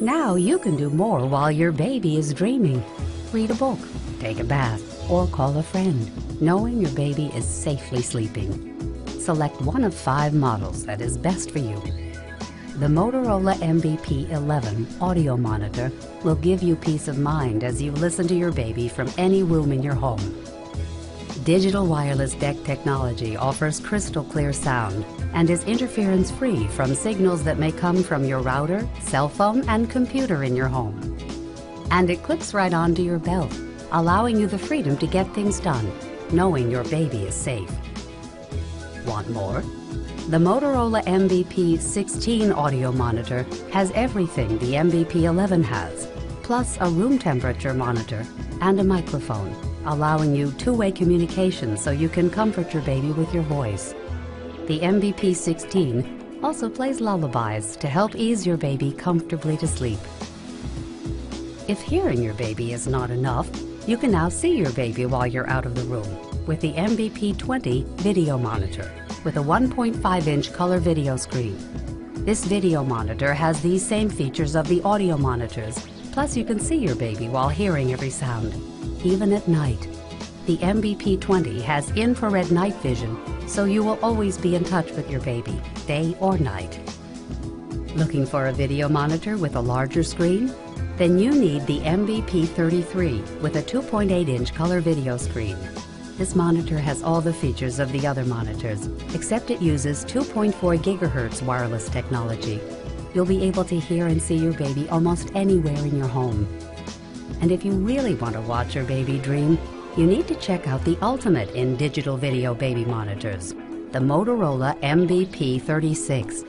Now you can do more while your baby is dreaming. Read a book, take a bath, or call a friend, knowing your baby is safely sleeping. Select one of 5 models that is best for you. The Motorola MBP11 audio monitor will give you peace of mind as you listen to your baby from any room in your home. Digital wireless DECT technology offers crystal clear sound and is interference-free from signals that may come from your router, cell phone, and computer in your home. And it clips right onto your belt, allowing you the freedom to get things done, knowing your baby is safe. Want more? The Motorola MBP16 audio monitor has everything the MBP11 has, plus a room temperature monitor and a microphone, allowing you two-way communication so you can comfort your baby with your voice. The MBP16 also plays lullabies to help ease your baby comfortably to sleep. If hearing your baby is not enough, you can now see your baby while you're out of the room with the MBP20 video monitor with a 1.5-inch color video screen. This video monitor has these same features of the audio monitors, plus you can see your baby while hearing every sound, even at night. The MBP20 has infrared night vision, so you will always be in touch with your baby, day or night. Looking for a video monitor with a larger screen? Then you need the MBP33 with a 2.8-inch color video screen. This monitor has all the features of the other monitors, except it uses 2.4 GHz wireless technology. You'll be able to hear and see your baby almost anywhere in your home. And if you really want to watch your baby dream, you need to check out the ultimate in digital video baby monitors, the Motorola MBP36.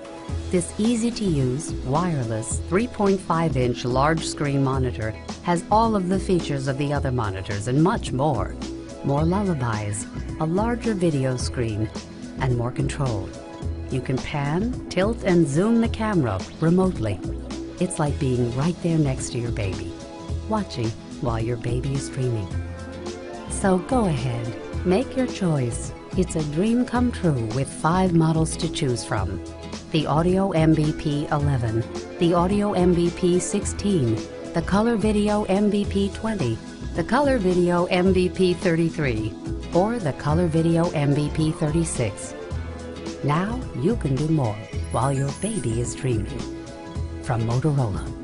This easy-to-use, wireless, 3.5-inch large screen monitor has all of the features of the other monitors and much more. More lullabies, a larger video screen, and more control. You can pan, tilt, and zoom the camera remotely. It's like being right there next to your baby, watching while your baby is dreaming. So go ahead, make your choice. It's a dream come true with 5 models to choose from. The Audio MBP11, the Audio MBP16, the Color Video MBP20, the Color Video MBP33, or the Color Video MBP36. Now you can do more while your baby is dreaming. From Motorola.